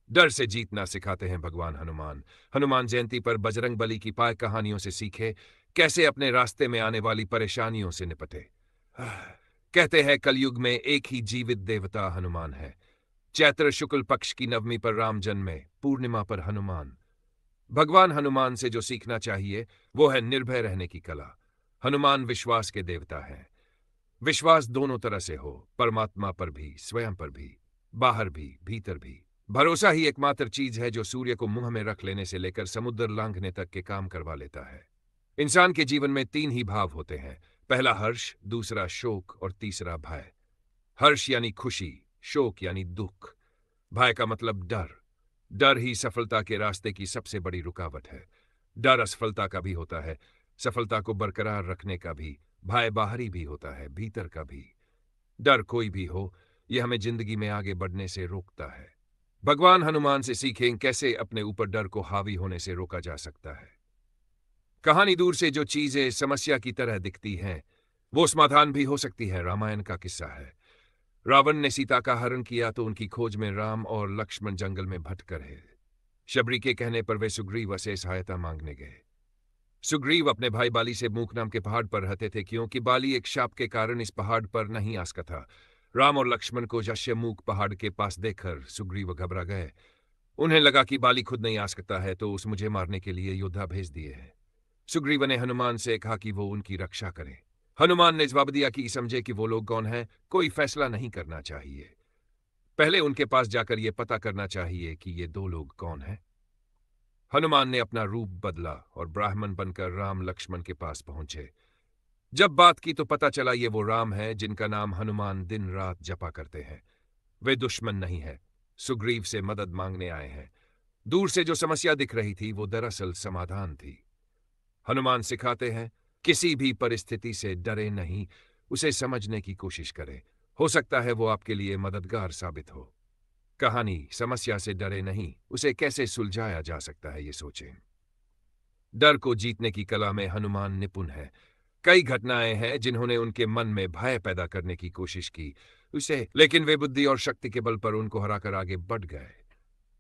डर से जीतना सिखाते हैं भगवान हनुमान। हनुमान जयंती पर बजरंगबली की पाय कहानियों से सीखे कैसे अपने रास्ते में आने वाली परेशानियों से निपटे। कहते हैं कलयुग में एक ही जीवित देवता हनुमान है। चैत्र शुक्ल पक्ष की नवमी पर राम जन्मे, पूर्णिमा पर हनुमान। भगवान हनुमान से जो सीखना चाहिए वो है निर्भय रहने की कला। हनुमान विश्वास के देवता हैं। विश्वास दोनों तरह से हो, परमात्मा पर भी, स्वयं पर भी, बाहर भी, भीतर भी। भरोसा ही एकमात्र चीज है जो सूर्य को मुंह में रख लेने से लेकर समुद्र लांघने तक के काम करवा लेता है। इंसान के जीवन में तीन ही भाव होते हैं, पहला हर्ष, दूसरा शोक और तीसरा भय। हर्ष यानी खुशी, शोक यानी दुख, भय का मतलब डर। डर ही सफलता के रास्ते की सबसे बड़ी रुकावट है। डर असफलता का भी होता है, सफलता को बरकरार रखने का भी। भय बाहरी भी होता है, भीतर का भी। डर कोई भी हो, यह हमें जिंदगी में आगे बढ़ने से रोकता है। भगवान हनुमान से सीखें कैसे अपने ऊपर डर को हावी होने से रोका जा सकता है। कहानी दूर से जो चीजें समस्या की तरह दिखती हैं, वो समाधान भी हो सकती है। रामायण का किस्सा है। रावण ने सीता का हरण किया तो उनकी खोज में राम और लक्ष्मण जंगल में भटक रहे। शबरी के कहने पर वे सुग्रीव से सहायता मांगने गए। सुग्रीव अपने भाई बाली से मूक नाम के पहाड़ पर रहते थे, क्योंकि बाली एक शाप के कारण इस पहाड़ पर नहीं आ सकता था। राम और लक्ष्मण को यश्यमूक पहाड़ के पास देखकर सुग्रीव घबरा गए। उन्हें लगा कि बाली खुद नहीं आ सकता है तो उस मुझे मारने के लिए योद्धा भेज दिए हैं। सुग्रीव ने हनुमान से कहा कि वो उनकी रक्षा करें। हनुमान ने जवाब दिया कि समझे कि वो लोग कौन हैं, कोई फैसला नहीं करना चाहिए। पहले उनके पास जाकर ये पता करना चाहिए कि ये दो लोग कौन हैं। हनुमान ने अपना रूप बदला और ब्राह्मण बनकर राम लक्ष्मण के पास पहुंचे। जब बात की तो पता चला ये वो राम है जिनका नाम हनुमान दिन रात जपा करते हैं। वे दुश्मन नहीं है, सुग्रीव से मदद मांगने आए हैं। दूर से जो समस्या दिख रही थी वो दरअसल समाधान थी। हनुमान सिखाते हैं किसी भी परिस्थिति से डरे नहीं, उसे समझने की कोशिश करें। हो सकता है वो आपके लिए मददगार साबित हो। कहानी समस्या से डरे नहीं, उसे कैसे सुलझाया जा सकता है ये सोचें। डर को जीतने की कला में हनुमान निपुण है। कई घटनाएं हैं जिन्होंने उनके मन में भय पैदा करने की कोशिश की उसे, लेकिन वे बुद्धि और शक्ति के बल पर उनको हराकर आगे बढ़ गए।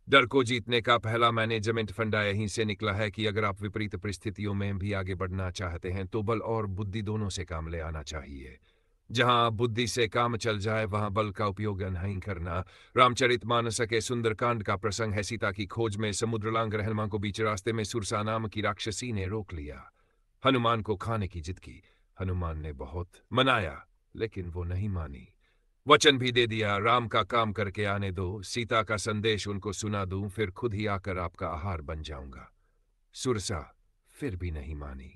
डर को जीतने का पहला मैनेजमेंट फंडा यहीं से निकला है कि अगर आप विपरीत परिस्थितियों में भी आगे बढ़ना चाहते हैं तो बल और बुद्धि दोनों से काम ले आना चाहिए। जहां बुद्धि से काम चल जाए वहां बल का उपयोग नहीं करना। रामचरितमानस के सुंदरकांड का प्रसंग है। सीता की खोज में समुद्रलांग रहनुमा को बीच रास्ते में सुरसा नाम की राक्षसी ने रोक लिया। हनुमान को खाने की जिद की। हनुमान ने बहुत मनाया लेकिन वो नहीं मानी। वचन भी दे दिया, राम का काम करके आने दो, सीता का संदेश उनको सुना दूं, फिर खुद ही आकर आपका आहार बन जाऊंगा। सुरसा फिर भी नहीं मानी।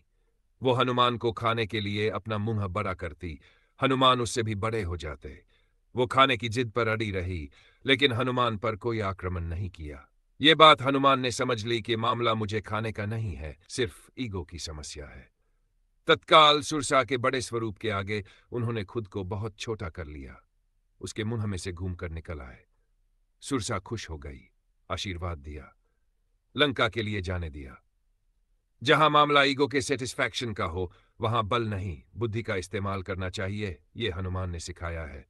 वो हनुमान को खाने के लिए अपना मुंह बड़ा करती, हनुमान उससे भी बड़े हो जाते। वो खाने की जिद पर अड़ी रही, लेकिन हनुमान पर कोई आक्रमण नहीं किया। ये बात हनुमान ने समझ ली कि मामला मुझे खाने का नहीं है, सिर्फ ईगो की समस्या है। तत्काल सुरसा के बड़े स्वरूप के आगे उन्होंने खुद को बहुत छोटा कर लिया। उसके मुंह में से घूम कर निकल आए। सुरसा खुश हो गई, आशीर्वाद दिया, लंका के लिए जाने दिया। जहां मामला ईगो के सेटिस्फैक्शन का हो वहां बल नहीं, बुद्धि का इस्तेमाल करना चाहिए, ये हनुमान ने सिखाया है।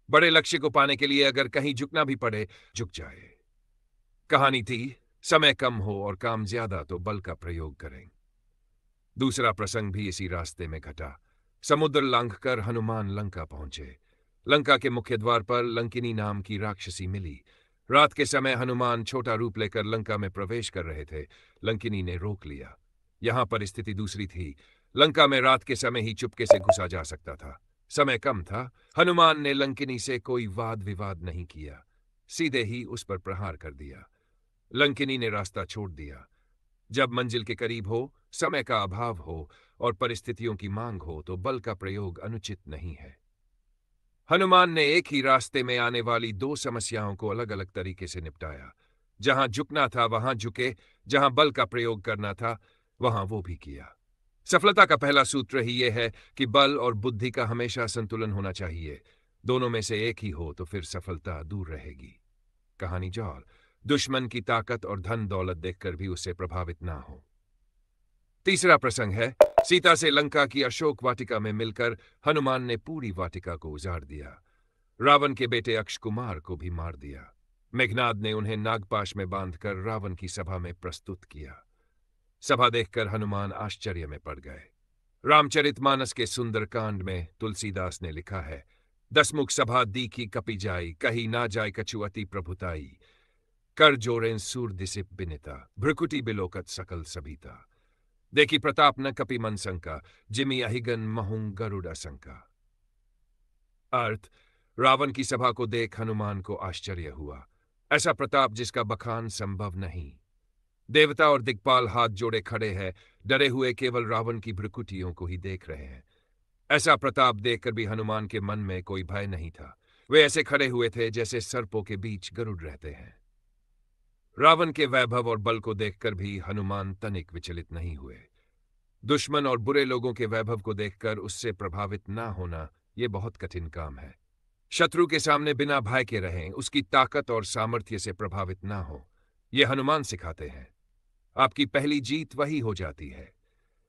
बड़े लक्ष्य को पाने के लिए अगर कहीं झुकना भी पड़े, झुक जाए। कहानी थी समय कम हो और काम ज्यादा तो बल का प्रयोग करें। दूसरा प्रसंग भी इसी रास्ते में घटा। समुद्र लांघकर हनुमान लंका पहुंचे। लंका के मुख्य द्वार पर लंकिनी नाम की राक्षसी मिली। रात के समय हनुमान छोटा रूप लेकर लंका में प्रवेश कर रहे थे। लंकिनी ने रोक लिया। यहां परिस्थिति दूसरी थी। लंका में रात के समय ही चुपके से घुसा जा सकता था। समय कम था। हनुमान ने लंकिनी से कोई वाद विवाद नहीं किया, सीधे ही उस पर प्रहार कर दिया। लंकिनी ने रास्ता छोड़ दिया। जब मंजिल के करीब हो, समय का अभाव हो और परिस्थितियों की मांग हो तो बल का प्रयोग अनुचित नहीं है। हनुमान ने एक ही रास्ते में आने वाली दो समस्याओं को अलग अलग तरीके से निपटाया। जहां झुकना था वहां झुके, जहां बल का प्रयोग करना था वहां वो भी किया। सफलता का पहला सूत्र ही यह है कि बल और बुद्धि का हमेशा संतुलन होना चाहिए। दोनों में से एक ही हो तो फिर सफलता दूर रहेगी। कहानी जौहर, दुश्मन की ताकत और धन दौलत देखकर भी उससे प्रभावित ना हो। तीसरा प्रसंग है सीता से लंका की अशोक वाटिका में मिलकर हनुमान ने पूरी वाटिका को उजाड़ दिया। रावण के बेटे अक्ष कुमार को भी मार दिया। मेघनाद ने उन्हें नागपाश में बांधकर रावण की सभा में प्रस्तुत किया। सभा देखकर हनुमान आश्चर्य में पड़ गए। रामचरितमानस के सुंदरकांड में तुलसीदास ने लिखा है, दसमुख सभा दीखी कपि जाई, कही ना जाय कछु अति प्रभुताई, कर जोरें सूर दिसिप बिनिता, भ्रुकुटी बिलोकत सकल सभीता, देखी प्रताप न कपि मन संका, जिमि अहिगन महुं गरुड़ असंका। अर्थ, रावण की सभा को देख हनुमान को आश्चर्य हुआ। ऐसा प्रताप जिसका बखान संभव नहीं। देवता और दिक्पाल हाथ जोड़े खड़े हैं, डरे हुए केवल रावण की भ्रुकुटियों को ही देख रहे हैं। ऐसा प्रताप देखकर भी हनुमान के मन में कोई भय नहीं था। वे ऐसे खड़े हुए थे जैसे सर्पों के बीच गरुड़ रहते हैं। रावण के वैभव और बल को देखकर भी हनुमान तनिक विचलित नहीं हुए। दुश्मन और बुरे लोगों के वैभव को देखकर उससे प्रभावित ना होना यह बहुत कठिन काम है। शत्रु के सामने बिना भय के रहें, उसकी ताकत और सामर्थ्य से प्रभावित ना हो, ये हनुमान सिखाते हैं। आपकी पहली जीत वही हो जाती है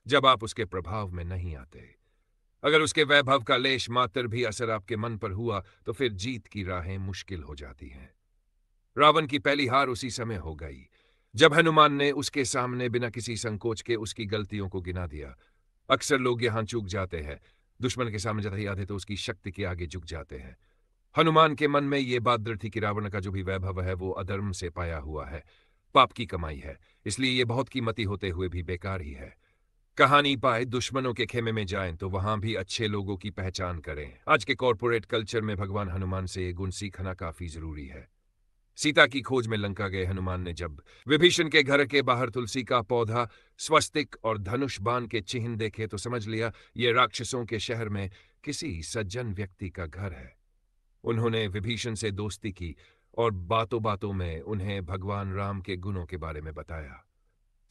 जब आप उसके प्रभाव में नहीं आते। अगर उसके वैभव का लेश मात्र भी असर आपके मन पर हुआ तो फिर जीत की राहें मुश्किल हो जाती हैं। रावण की पहली हार उसी समय हो गई जब हनुमान ने उसके सामने बिना किसी संकोच के उसकी गलतियों को गिना दिया। अक्सर लोग यहां चूक जाते हैं, दुश्मन के सामने जब आते तो उसकी शक्ति के आगे झुक जाते हैं। हनुमान के मन में यह बात दृढ़ थी कि रावण का जो भी वैभव है वो अधर्म से पाया हुआ है, पाप की कमाई है, इसलिए यह बहुत कीमती होते हुए भी बेकार ही है। कहानी पाए दुश्मनों के खेमे में जाएं तो वहां भी अच्छे लोगों की पहचान करें। आज के कॉरपोरेट कल्चर में भगवान हनुमान से ये गुण सीखना काफी जरूरी है। सीता की खोज में लंका गए हनुमान ने जब विभीषण के घर के बाहर तुलसी का पौधा, स्वस्तिक और धनुष बाण के चिन्ह देखे तो समझ लिया ये राक्षसों के शहर में किसी सज्जन व्यक्ति का घर है। उन्होंने विभीषण से दोस्ती की और बातों बातों में उन्हें भगवान राम के गुणों के बारे में बताया।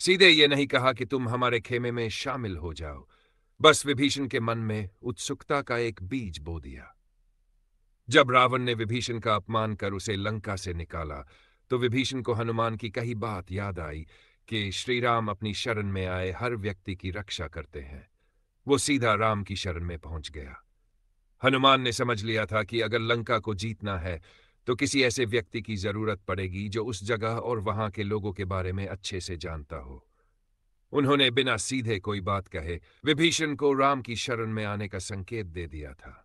सीधे ये नहीं कहा कि तुम हमारे खेमे में शामिल हो जाओ, बस विभीषण के मन में उत्सुकता का एक बीज बो दिया। जब रावण ने विभीषण का अपमान कर उसे लंका से निकाला तो विभीषण को हनुमान की कही बात याद आई कि श्री राम अपनी शरण में आए हर व्यक्ति की रक्षा करते हैं। वो सीधा राम की शरण में पहुंच गया। हनुमान ने समझ लिया था कि अगर लंका को जीतना है तो किसी ऐसे व्यक्ति की जरूरत पड़ेगी जो उस जगह और वहां के लोगों के बारे में अच्छे से जानता हो। उन्होंने बिना सीधे कोई बात कहे विभीषण को राम की शरण में आने का संकेत दे दिया था।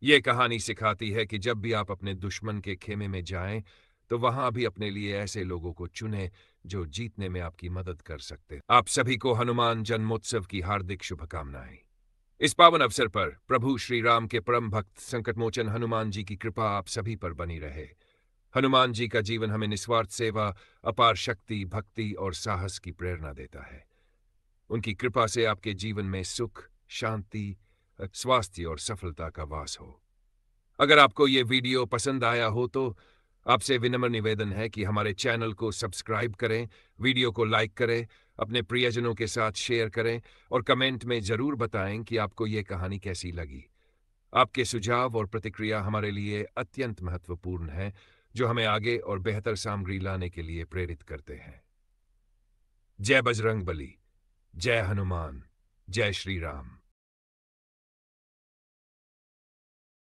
यह कहानी सिखाती है कि जब भी आप अपने दुश्मन के खेमे में जाएं तो वहां भी अपने लिए ऐसे लोगों को चुनें जो जीतने में आपकी मदद कर सकते। आप सभी को हनुमान जन्मोत्सव की हार्दिक शुभकामनाएं। इस पावन अवसर पर प्रभु श्री राम के परम भक्त संकटमोचन हनुमान जी की कृपा आप सभी पर बनी रहे। हनुमान जी का जीवन हमें निस्वार्थ सेवा, अपार शक्ति, भक्ति और साहस की प्रेरणा देता है। उनकी कृपा से आपके जीवन में सुख, शांति, स्वास्थ्य और सफलता का वास हो। अगर आपको ये वीडियो पसंद आया हो तो आपसे विनम्र निवेदन है कि हमारे चैनल को सब्सक्राइब करें, वीडियो को लाइक करें, अपने प्रियजनों के साथ शेयर करें और कमेंट में जरूर बताएं कि आपको ये कहानी कैसी लगी। आपके सुझाव और प्रतिक्रिया हमारे लिए अत्यंत महत्वपूर्ण है, जो हमें आगे और बेहतर सामग्री लाने के लिए प्रेरित करते हैं। जय बजरंग बली, जय हनुमान, जय श्री राम।